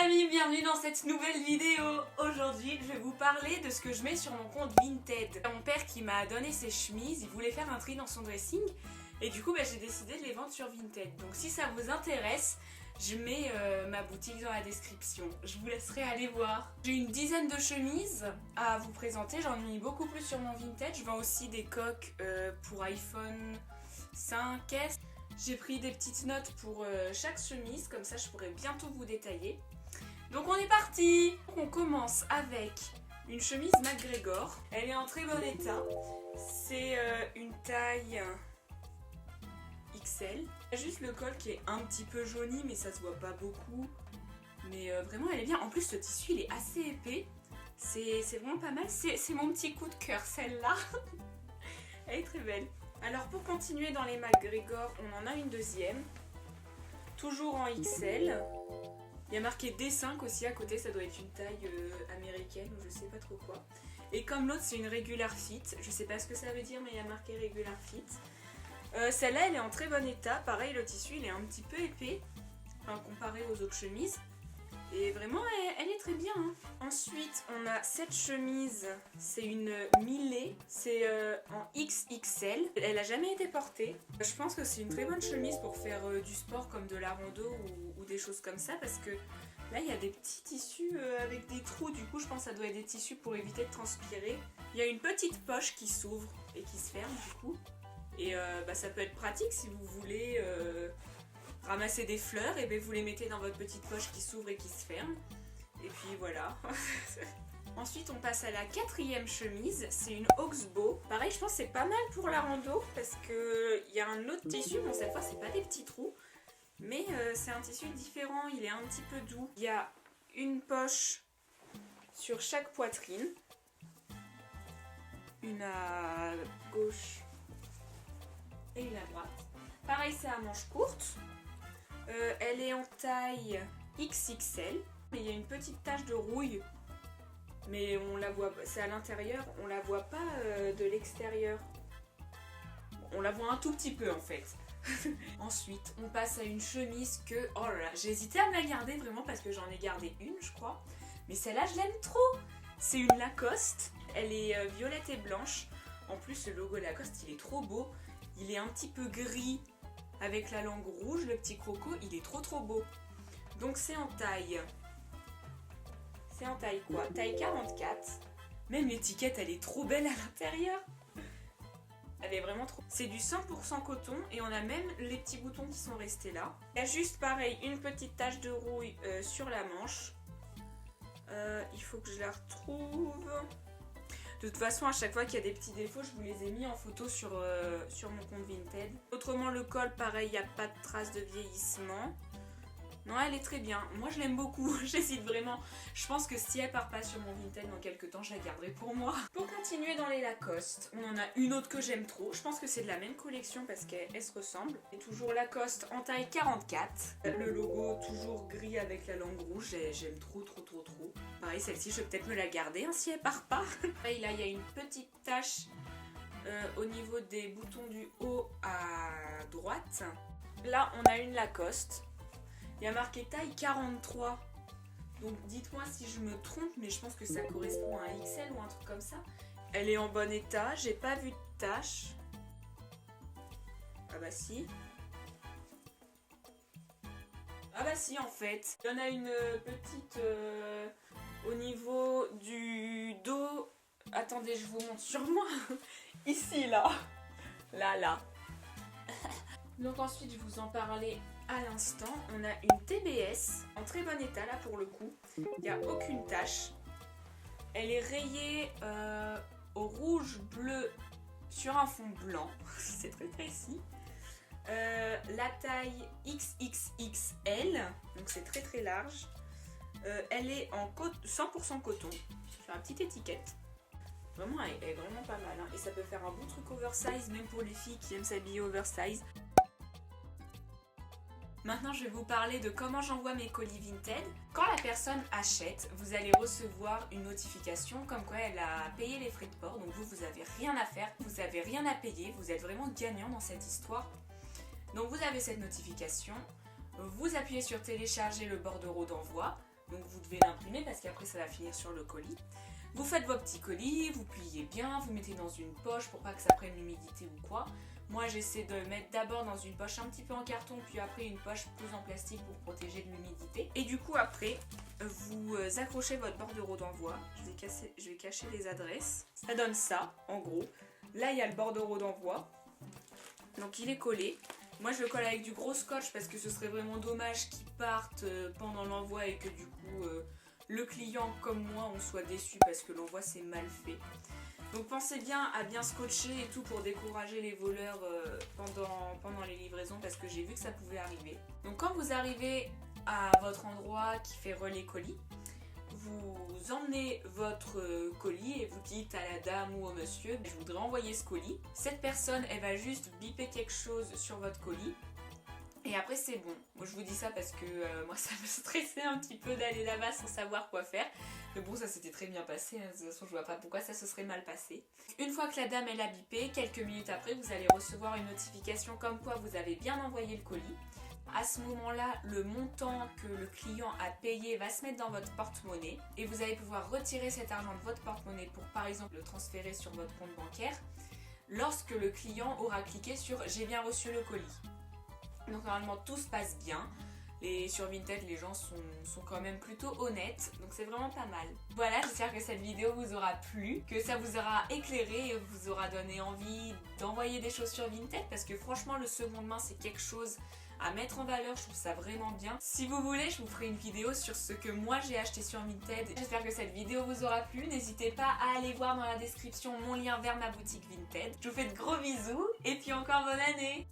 amis, bienvenue dans cette nouvelle vidéo. Aujourd'hui, je vais vous parler de ce que je mets sur mon compte Vinted. Mon père qui m'a donné ses chemises, il voulait faire un tri dans son dressing et du coup j'ai décidé de les vendre sur Vinted. Donc si ça vous intéresse, je mets ma boutique dans la description. Je vous laisserai aller voir. J'ai une dizaine de chemises à vous présenter, j'en ai mis beaucoup plus sur mon Vinted. Je vends aussi des coques pour iPhone 5S. J'ai pris des petites notes pour chaque chemise, comme ça je pourrai bientôt vous détailler. Donc on est parti. On commence avec une chemise McGregor. Elle est en très bon état. C'est une taille XL. Il y a juste le col qui est un petit peu jauni, mais ça se voit pas beaucoup. Mais vraiment elle est bien. En plus ce tissu il est assez épais. C'est vraiment pas mal. C'est mon petit coup de cœur celle-là. Elle est très belle. Alors pour continuer dans les McGregor, on en a une deuxième, toujours en XL. Il y a marqué D5 aussi à côté, ça doit être une taille américaine ou je sais pas trop quoi. Et comme l'autre c'est une regular fit, je sais pas ce que ça veut dire mais il y a marqué regular fit. Celle-là elle est en très bon état, pareil le tissu il est un petit peu épais, enfin, comparé aux autres chemises. Et vraiment elle est très bien hein. Ensuite on a cette chemise, c'est une Millet, c'est en XXL. Elle a jamais été portée. Je pense que c'est une très bonne chemise pour faire du sport comme de la rando ou des choses comme ça. Parce que là il y a des petits tissus avec des trous. Du coup je pense que ça doit être des tissus pour éviter de transpirer. Il y a une petite poche qui s'ouvre et qui se ferme du coup. Et ça peut être pratique si vous voulez... ramasser des fleurs, et bien vous les mettez dans votre petite poche qui s'ouvre et qui se ferme. Et puis voilà. Ensuite on passe à la quatrième chemise, c'est une Oxbow. Pareil je pense que c'est pas mal pour la rando parce que il y a un autre tissu, bon cette fois c'est pas des petits trous, mais c'est un tissu différent, il est un petit peu doux. Il y a une poche sur chaque poitrine, une à gauche et une à droite. Pareil c'est à manches courtes. Elle est en taille XXL, mais il y a une petite tache de rouille, mais on la voit, c'est à l'intérieur, on la voit pas de l'extérieur. On la voit un tout petit peu en fait. Ensuite, on passe à une chemise que, oh là là, j'ai hésité à me la garder vraiment parce que j'en ai gardé une, je crois, mais celle-là je l'aime trop. C'est une Lacoste, elle est violette et blanche. En plus, le logo Lacoste, il est trop beau. Il est un petit peu gris. Avec la langue rouge, le petit croco, il est trop beau. Donc c'est en taille. C'est en taille quoi? Taille 44. Même l'étiquette, elle est trop belle à l'intérieur. Elle est vraiment trop... C'est du 100% coton et on a même les petits boutons qui sont restés là. Il y a juste pareil, une petite tache de rouille sur la manche. Il faut que je la retrouve... De toute façon, à chaque fois qu'il y a des petits défauts, je vous les ai mis en photo sur mon compte Vinted. Autrement, le col, pareil, il n'y a pas de traces de vieillissement. Non, elle est très bien. Moi, je l'aime beaucoup. J'hésite vraiment. Je pense que si elle part pas sur mon Vinted dans quelques temps, je la garderai pour moi. Pour continuer dans les Lacoste, on en a une autre que j'aime trop. Je pense que c'est de la même collection parce qu'elle se ressemble. Et toujours Lacoste en taille 44. Le logo toujours gris avec la langue rouge. J'aime trop. Pareil, celle-ci, je vais peut-être me la garder hein, si elle part pas. Et là, il y a une petite tache au niveau des boutons du haut à droite. Là, on a une Lacoste. Il y a marqué taille 43. Donc dites-moi si je me trompe, mais je pense que ça correspond à un XL ou un truc comme ça. Elle est en bon état, j'ai pas vu de tache. Ah bah si. Ah bah si en fait. Il y en a une petite au niveau du dos. Attendez, je vous montre sur moi. Ici là. Là. Donc ensuite je vous en parlais à l'instant, on a une TBS en très bon état là pour le coup, il n'y a aucune tache, elle est rayée au rouge bleu sur un fond blanc, c'est très précis, la taille XXXL, donc c'est très large, elle est en 100% coton, sur la petite étiquette. Vraiment elle est vraiment pas mal hein. Et ça peut faire un bon truc oversize même pour les filles qui aiment s'habiller oversize. Maintenant, je vais vous parler de comment j'envoie mes colis Vinted. Quand la personne achète, vous allez recevoir une notification comme quoi elle a payé les frais de port. Donc vous n'avez rien à faire, vous n'avez rien à payer, vous êtes vraiment gagnant dans cette histoire. Donc vous avez cette notification, vous appuyez sur télécharger le bordereau d'envoi, Donc vous devez l'imprimer parce qu'après ça va finir sur le colis. Vous faites vos petits colis, vous pliez bien, vous mettez dans une poche pour pas que ça prenne l'humidité ou quoi. Moi j'essaie de le mettre d'abord dans une poche un petit peu en carton, puis après une poche plus en plastique pour protéger de l'humidité. Et du coup après, vous accrochez votre bordereau d'envoi. Je vais cacher les adresses. Ça donne ça, en gros. Là il y a le bordereau d'envoi. Donc il est collé. Moi je le colle avec du gros scotch parce que ce serait vraiment dommage qu'il parte pendant l'envoi et que du coup le client comme moi on soit déçu parce que l'envoi c'est mal fait. Donc pensez bien à bien scotcher et tout pour décourager les voleurs pendant les livraisons parce que j'ai vu que ça pouvait arriver. Donc quand vous arrivez à votre endroit qui fait relais colis, vous emmenez votre colis et vous dites à la dame ou au monsieur « je voudrais envoyer ce colis ». Cette personne, elle va juste biper quelque chose sur votre colis et après c'est bon. Moi je vous dis ça parce que moi ça me stressait un petit peu d'aller là-bas sans savoir quoi faire. Mais bon, ça s'était très bien passé, hein. De toute façon je vois pas pourquoi ça se serait mal passé. Une fois que la dame elle a bipé, quelques minutes après vous allez recevoir une notification comme quoi vous avez bien envoyé le colis. À ce moment-là, le montant que le client a payé va se mettre dans votre porte-monnaie et vous allez pouvoir retirer cet argent de votre porte-monnaie pour par exemple le transférer sur votre compte bancaire lorsque le client aura cliqué sur « j'ai bien reçu le colis ». Donc normalement tout se passe bien. Et sur Vinted, les gens sont quand même plutôt honnêtes, donc c'est vraiment pas mal. Voilà, j'espère que cette vidéo vous aura plu, que ça vous aura éclairé et vous aura donné envie d'envoyer des choses sur Vinted, parce que franchement, le seconde main, c'est quelque chose à mettre en valeur, je trouve ça vraiment bien. Si vous voulez, je vous ferai une vidéo sur ce que moi j'ai acheté sur Vinted. J'espère que cette vidéo vous aura plu, n'hésitez pas à aller voir dans la description mon lien vers ma boutique Vinted. Je vous fais de gros bisous, et puis encore bonne année!